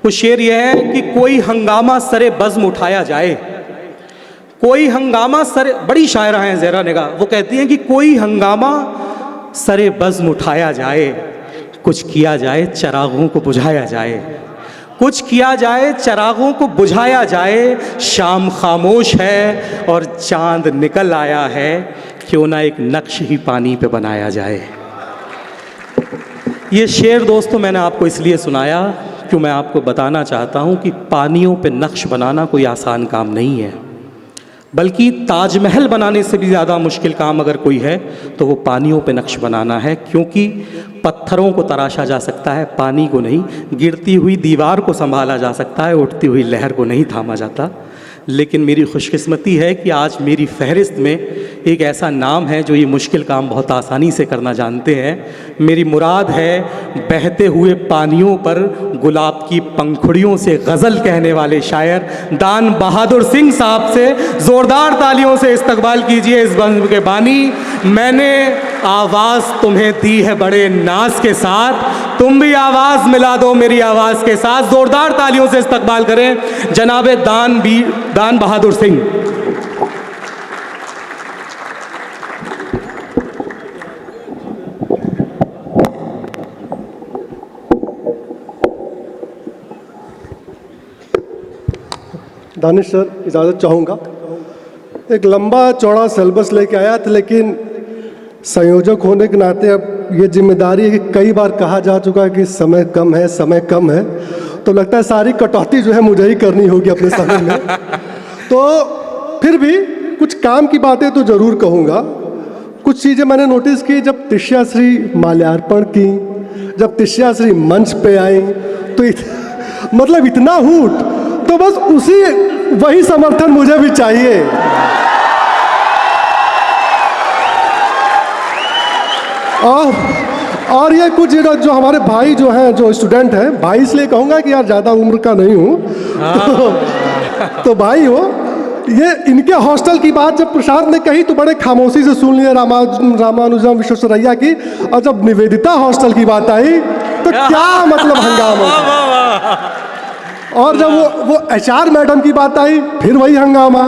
वो शेर ये है कि कोई हंगामा सरे बज़्म उठाया जाए, कोई हंगामा सरे, बड़ी शायरा हैं ज़हरा निगाह, वो कहती हैं कि कोई हंगामा सरे बज़्म उठाया जाए, कुछ किया जाए चरागों को बुझाया जाए, कुछ किया जाए चरागों को बुझाया जाए। शाम खामोश है और चांद निकल आया है, क्यों ना एक नक्श ही पानी पे बनाया जाए। ये शेर दोस्तों मैंने आपको इसलिए सुनाया क्यों मैं आपको बताना चाहता हूँ कि पानियों पे नक्श बनाना कोई आसान काम नहीं है, बल्कि ताजमहल बनाने से भी ज़्यादा मुश्किल काम अगर कोई है तो वो पानियों पे नक्श बनाना है, क्योंकि पत्थरों को तराशा जा सकता है, पानी को नहीं। गिरती हुई दीवार को संभाला जा सकता है, उठती हुई लहर को नहीं थामा जाता। लेकिन मेरी खुशकिस्मती है कि आज मेरी फहरिस्त में एक ऐसा नाम है जो ये मुश्किल काम बहुत आसानी से करना जानते हैं। मेरी मुराद है बहते हुए पानियों पर गुलाब की पंखुड़ियों से गज़ल कहने वाले शायर दान बहादुर सिंह साहब से ज़ोरदार तालियों से इस्तकबाल कीजिए इस बंद के बानी। मैंने आवाज़ तुम्हें दी है बड़े नाज के साथ, तुम भी आवाज़ मिला दो मेरी आवाज़ के साथ। ज़ोरदार तालियों से इस्तकबाल करें जनाबे दान बहादुर सिंह। दानिश सर, इजाज़त चाहूँगा। एक लंबा चौड़ा सिलेबस लेके आया था, लेकिन संयोजक होने के नाते अब ये जिम्मेदारी है कि कई बार कहा जा चुका है कि समय कम है, समय कम है, तो लगता है सारी कटौती जो है मुझे ही करनी होगी अपने समय में। तो फिर भी कुछ काम की बातें तो ज़रूर कहूँगा। कुछ चीज़ें मैंने नोटिस की जब तिष्याश्री माल्यार्पण की, जब तिष्याश्री मंच पे आई तो मतलब इतना हूट, तो बस वही समर्थन मुझे भी चाहिए। और ये कुछ जो हमारे भाई जो हैं, जो स्टूडेंट हैं, भाई इसलिए कहूँगा कि यार ज़्यादा उम्र का नहीं हूँ, तो भाई हो, ये इनके हॉस्टल की बात जब प्रसाद ने कही तो बड़े खामोशी से सुन लिए रामानुजम विश्वेश्वरैया की, और जब निवेदिता हॉस्टल की बात आई तो क्या मतलब हंगामा। और जब वो HR मैडम की बात आई फिर वही हंगामा।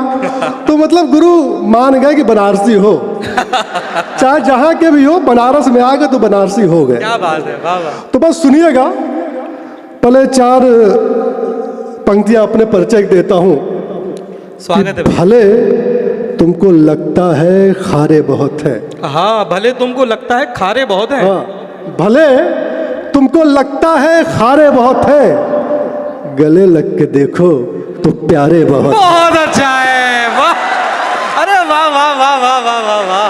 तो मतलब गुरु मान गए कि बनारसी हो, चाहे जहाँ के भी हो, बनारस में आ गए तो बनारसी हो गए। क्या बात है, वाह वाह। तो बस सुनिएगा, पहले 4 पंक्तियाँ अपने परिचय देता हूँ। स्वागत है। भले तुमको लगता है खारे बहुत है। हाँ, भले तुमको लगता है खारे बहुत है। हाँ, भले तुमको लगता है खारे बहुत है, गले लग के देखो तो प्यारे बहुत। बहुत अच्छा है, वाह, अरे वाह वाह वाह वाह वाह वाह वाह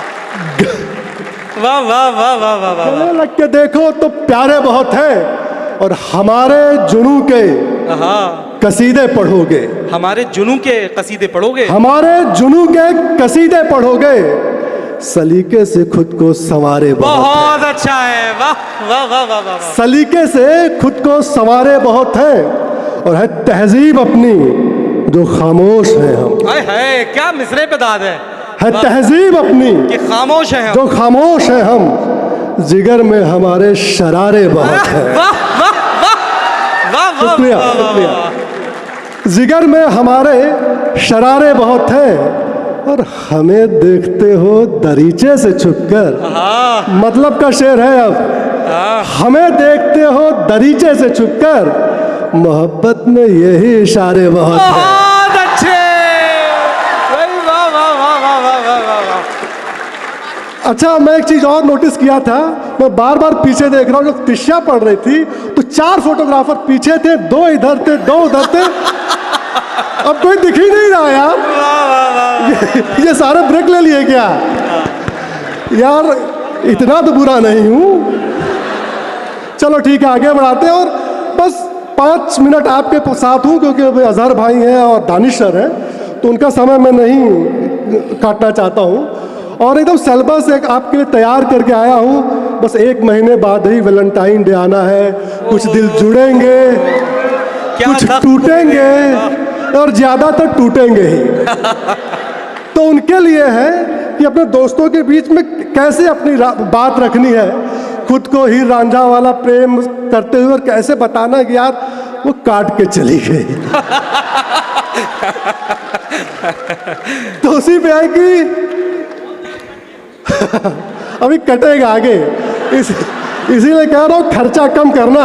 वाह वाह वाह वाह वाह वाह। गले लग के देखो तो प्यारे बहुत है, और हमारे जुनू के कसीदे पढ़ोगे। हमारे जुनू के कसीदे पढ़ोगे। हमारे जुनू के कसीदे पढ़ोगे, सलीके से खुद को संवारे बहुत अच्छा है, वाह वाह वाह वाह वाह। सलीके से खुद को संवारे बहुत है, और है तहजीब अपनी जो खामोश है हम। है क्या मिसरे पे दाद है तहजीब अपनी कि खामोश है हम। जो खामोश है हम, जिगर में हमारे शरारे बहुत है। वाह वाह वाह वाह वाह। शुक्रिया। जिगर में हमारे शरारे बहुत है, और हमें देखते हो दरीचे से छुपकर। मतलब का शेर है अब। हमें देखते हो दरीचे से छुपकर, मोहब्बत में यही इशारे बहुत है। बहुत अच्छे, वाह वाह वाह वाह वाह वाह वाह। अच्छा, मैं एक चीज और नोटिस किया था, मैं बार बार पीछे देख रहा हूँ। जब तिष्या पढ़ रही थी तो 4 फोटोग्राफर पीछे थे, 2 इधर थे, 2 उधर थे। अब कोई दिख ही नहीं रहा यार। ये सारे ब्रेक ले लिए क्या यार? इतना तो बुरा नहीं हूँ। चलो ठीक है, आगे बढ़ाते हैं। और बस 5 मिनट आपके साथ हूँ, क्योंकि वे अजहर भाई हैं और दानिश सर हैं, तो उनका समय मैं नहीं काटना चाहता हूँ। और एकदम सिलेबस एक आपके लिए तैयार करके आया हूँ। बस 1 महीने बाद ही वैलेंटाइन डे आना है। कुछ दिल जुड़ेंगे, कुछ टूटेंगे, और ज़्यादातर टूटेंगे ही। तो उनके लिए है कि अपने दोस्तों के बीच में कैसे अपनी बात रखनी है, खुद को हीर रांझा वाला प्रेम करते हुए, और कैसे बताना कि यार वो काट के चली गई। तो उसी पे है कि अभी कटेगा आगे, इसीलिए कह रहा हूँ खर्चा कम करना,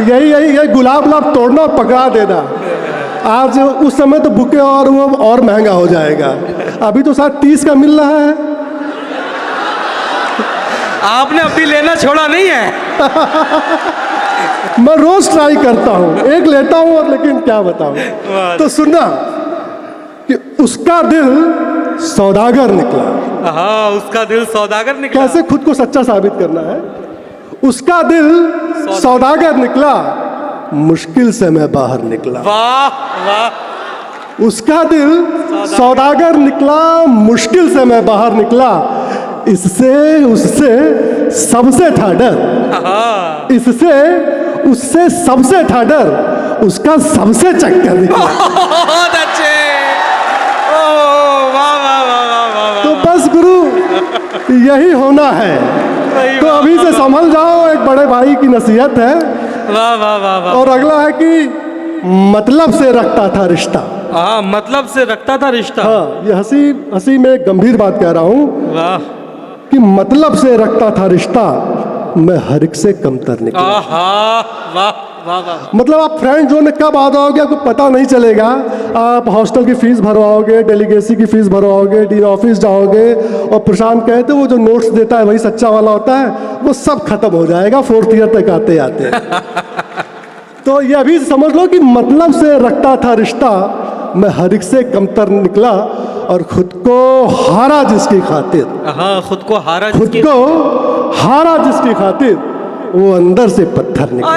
यही गुलाब गुलाब तोड़ना और पकड़ा देना। आज उस समय तो बुके और वो और महंगा हो जाएगा, अभी तो शायद 30 का मिल रहा है। आपने अभी लेना छोड़ा नहीं है। मैं रोज ट्राई करता हूँ, एक लेता हूँ और लेकिन क्या बताऊँ। तो सुनना कि उसका दिल सौदागर निकला। हाँ, उसका दिल सौदागर निकला। कैसे खुद को सच्चा साबित करना है। उसका दिल सौदागर निकला, मुश्किल से मैं बाहर निकला। वाह वाह। उसका दिल सौदागर निकला, मुश्किल से मैं बाहर निकला। इससे उससे सबसे था डर, इससे उससे सबसे था डर, उसका सबसे चक्कर निकला। बहुत अच्छे। वाह वाह वाह वाह। तो बस गुरु यही होना है, तो अभी से संभल जाओ, एक बड़े भाई की नसीहत है। वाह वाह वाह वाह। और अगला है कि मतलब से रखता था रिश्ता। हाँ, मतलब से रखता था रिश्ता। हाँ, ये हंसी हंसी में एक गंभीर बात कह रहा हूँ। वाह। कि मतलब से रखता था रिश्ता, मैं हर एक से कमतर निकला। वाह वाह वाह। मतलब आप फ्रेंड जोन में कब आ जाओगे आपको पता नहीं चलेगा। आप हॉस्टल की फीस भरवाओगे, डेलीगेसी की फीस भरवाओगे, डीन ऑफिस जाओगे, और प्रशांत कहते वो जो नोट्स देता है वही सच्चा वाला होता है, वो सब खत्म हो जाएगा 4th ईयर तक आते आते। तो ये अभी समझ लो कि मतलब से रखता था रिश्ता, मैं हर एक से कमतर निकला, और खुद को हारा जिसकी खातिर। हाँ, खुद को हारा खुद को हारा जिसकी खातिर, वो अंदर से पत्थर निकला।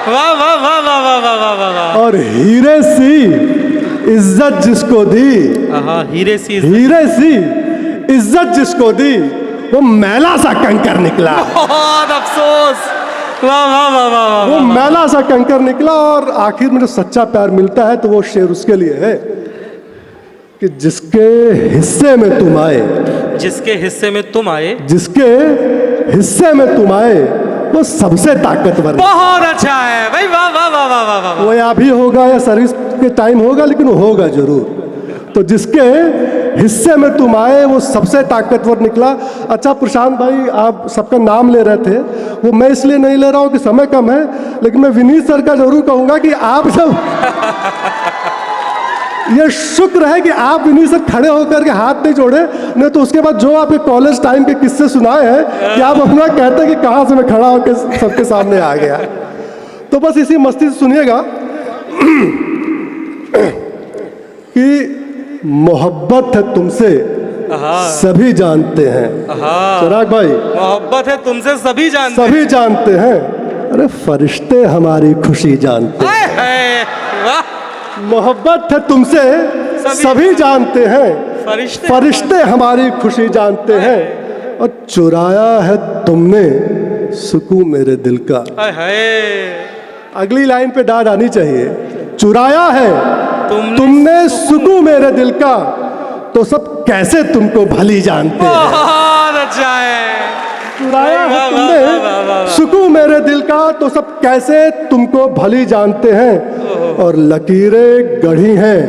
वाह वाह वाह वाह वाह वाह वाह वाह। और हीरे सी इज्जत जिसको दी, हाँ, हीरे सी इज्जत जिसको दी, वो मैला सा कंकर निकला। बहुत अफसोस। वाह वाह वाह वाह। वो मैला सा कंकर निकला। और आखिर में जो सच्चा प्यार मिलता है तो वो शेर उसके लिए है कि जिसके हिस्से में तुम आए, जिसके हिस्से में तुम आए, जिसके हिस्से में तुम आए, वो सबसे ताकतवर। बहुत अच्छा है भाई। वाह वाह वाह वाह वाह वाह। वो या भी होगा या सर्विस के टाइम होगा, लेकिन वो होगा जरूर। तो जिसके हिस्से में तुम आए वो सबसे ताकतवर निकला। अच्छा प्रशांत भाई, आप सबका नाम ले रहे थे, वो मैं इसलिए नहीं ले रहा हूँ कि समय कम है, लेकिन मैं विनीत सर का जरूर कहूँगा कि आप जब ये शुक्र है कि आप विनीत सर खड़े होकर के हाथ नहीं जोड़े, नहीं तो उसके बाद जो आपके कॉलेज टाइम के किस्से सुनाए हैं कि आप अपना कहते हैं कि कहाँ से मैं खड़ा होकर सबके सामने आ गया। तो बस इसी मस्ती से सुनिएगा कि मोहब्बत है तुमसे सभी जानते हैं। चिराग भाई, मोहब्बत है तुमसे सभी जानते हैं। अरे फरिश्ते हमारी खुशी जानते हैं। मोहब्बत है तुमसे सभी जानते हैं, फरिश्ते हमारी खुशी जानते हैं। और चुराया है तुमने सुकून मेरे दिल का। अगली लाइन पे डाल आनी चाहिए। चुराया है तुमने सुकून मेरे दिल का, तो सब कैसे तुमको भली जानते हैं। बहुत अच्छा है। चुराया है तुमने सुकून मेरे दिल का, तो सब कैसे तुमको भली जानते हैं। और लकीरें गढ़ी हैं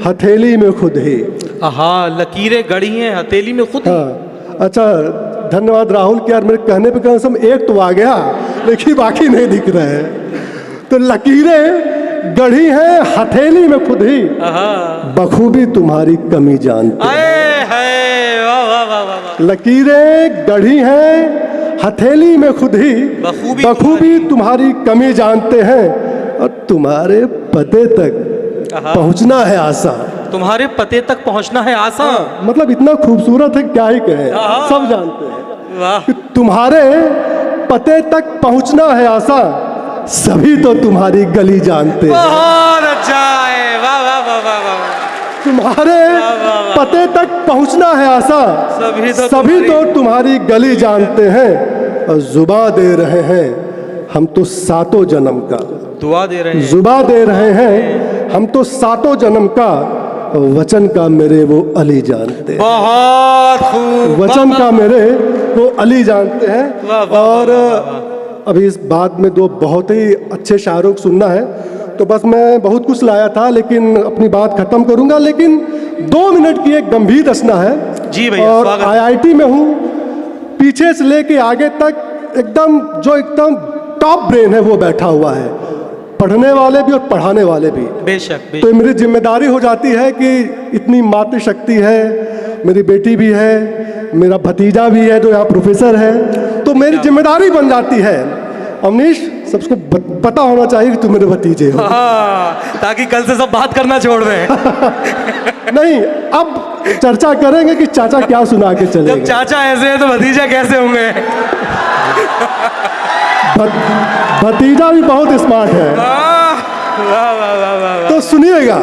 हथेली में खुद ही। हाँ, लकीरें गढ़ी हैं हथेली में खुद ही। हाँ, अच्छा धन्यवाद राहुल कि यार मेरे कहने पे कम से कम एक तो आ गया, लेकिन बाकी नहीं दिख रहे हैं। तो लकीरें गढ़ी है हथेली में खुद ही, बखूबी तुम्हारी कमी जानते हैं। लकीरें गढ़ी हैं हथेली में खुद ही, बखूबी तुम्हारी कमी जानते हैं। और तुम्हारे पते तक पहुंचना है आसान। तुम्हारे पते तक पहुंचना है आसान। मतलब इतना खूबसूरत है क्या ही कहें, सब जानते हैं कि तुम्हारे पते तक पहुंचना है आसान, सभी तो तुम्हारी गली जानते हैं। बहुत अच्छा है। वाह वाह वाह वाह वाह। तुम्हारे पते तक पहुंचना है आसान, सभी तो तुम्हारी गली जानते हैं। और जुबा दे रहे हैं हम तो सातों जन्म का, दुआ दे रहे हैं, जुबा दे रहे हैं हम तो सातों जन्म का, वचन का मेरे वो अली जानते हैं। बहुत खूब। वचन का मेरे वो अली जानते हैं। और अभी इस बाद में दो बहुत ही अच्छे शायरों को सुनना है, तो बस मैं बहुत कुछ लाया था लेकिन अपनी बात खत्म करूंगा। लेकिन 2 मिनट की एक गंभीर रचना है। जी भैया, और स्वागत है। आईआईटी में हूँ, पीछे से लेके आगे तक एकदम टॉप ब्रेन है वो बैठा हुआ है, पढ़ने वाले भी और पढ़ाने वाले भी। बेशक तो मेरी जिम्मेदारी हो जाती है कि इतनी मातृशक्ति है, मेरी बेटी भी है, मेरा भतीजा भी है जो यहाँ प्रोफेसर है, तो मेरी जिम्मेदारी बन जाती है। अवनीश, सबको पता होना चाहिए कि तुम मेरे भतीजे हो। हाँ, ताकि कल से सब बात करना छोड़ दें। नहीं, अब चर्चा करेंगे कि चाचा क्या सुना के जब चलेंगे। चाचा ऐसे हैं तो भतीजा कैसे होंगे? भतीजा भी बहुत स्मार्ट है। वाह वाह वाह वाह। तो सुनिएगा,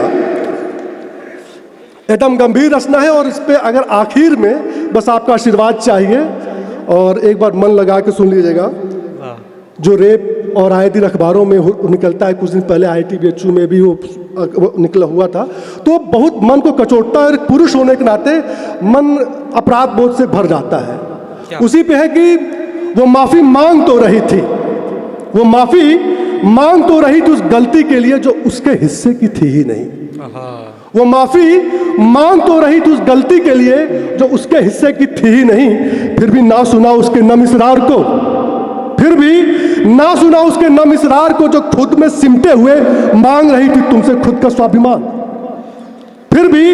एकदम गंभीर रचना है और इस पे अगर आखिर में बस आपका आशीर्वाद चाहिए और एक बार मन लगा के सुन लीजिएगा। जो रेप और आए दिन अखबारों में निकलता है, कुछ दिन पहले IIT-BHU में भी वो निकला हुआ था, तो बहुत मन को कचोटता है और पुरुष होने के नाते मन अपराध बोध से भर जाता है। उसी पे है कि वो माफ़ी मांग तो रही थी, वो माफ़ी मांग तो रही थी उस गलती के लिए जो उसके हिस्से की थी ही नहीं। वो माफ़ी मांग तो रही थी उस गलती के लिए जो उसके हिस्से की थी ही नहीं, फिर भी ना सुना उसके नम इसरार को, फिर भी ना सुना उसके नम इसरार को जो खुद में सिमटे हुए मांग रही थी तुमसे खुद का स्वाभिमान। फिर भी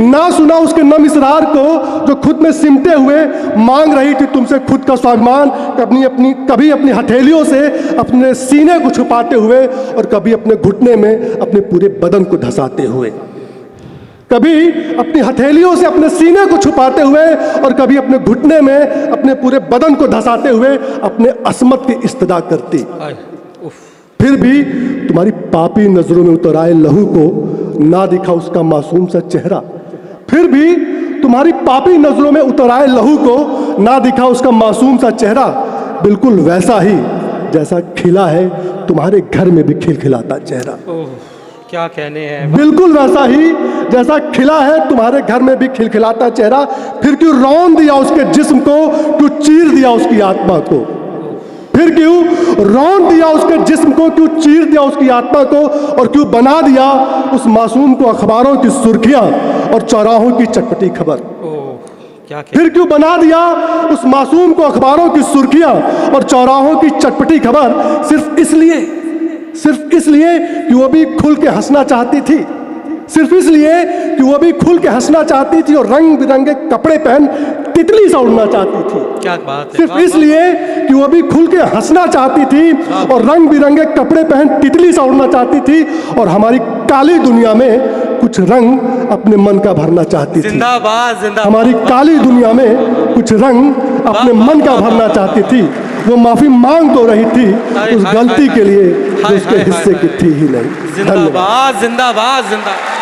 ना सुना उसके नम इसरार को जो खुद में सिमटे हुए मांग रही थी तुमसे खुद का स्वाभिमान। कभी अपनी हथेलियों से अपने सीने को छुपाते हुए और कभी अपने घुटने में अपने पूरे बदन को धंसाते हुए, कभी अपनी हथेलियों से अपने सीने को छुपाते हुए और कभी अपने घुटने में अपने पूरे बदन को धंसाते हुए अपने असमत की इस्तदा करती। फिर भी तुम्हारी पापी नजरों में उतर आए लहू को ना दिखा उसका मासूम सा चेहरा। फिर भी तुम्हारी पापी नजरों में उतर आए लहू को ना दिखा उसका मासूम सा चेहरा, बिल्कुल वैसा ही जैसा खिला है तुम्हारे घर में भी खिलखिलाता चेहरा। क्या कहने हैं। बिल्कुल वैसा ही जैसा खिला है तुम्हारे घर में भी खिलखिलाता चेहरा। फिर क्यों रौंद दिया उसके जिस्म को, क्यों चीर दिया उसकी आत्मा को, फिर क्यों रौंद दिया उसके जिस्म को, क्यों चीर दिया उसकी आत्मा को, और क्यों बना दिया उस मासूम को अखबारों की सुर्खियां और चौराहों की चटपटी खबर। फिर क्यों बना दिया उस मासूम को अखबारों की सुर्खियां और चौराहों की चटपटी खबर, सिर्फ इसलिए कि वो भी खुल के हंसना चाहती थी, सिर्फ इसलिए कि वो भी खुल के हंसना चाहती थी और रंग बिरंगे कपड़े पहन तितली सा उड़ना चाहती थी। क्या बात है। सिर्फ इसलिए कि वो भी खुल के हंसना चाहती थी और रंग बिरंगे कपड़े पहन तितली सा उड़ना चाहती थी और हमारी काली दुनिया में कुछ रंग अपने मन का भरना चाहती थी। जिंदाबाद जिंदाबाद। हमारी काली दुनिया में कुछ रंग अपने मन का भरना चाहती थी। वो माफी मांग तो रही थी उस गलती के लिए जो उसके हिस्से की थी ही नहीं। जिंदाबाद जिंदाबाद जिंदाबाद।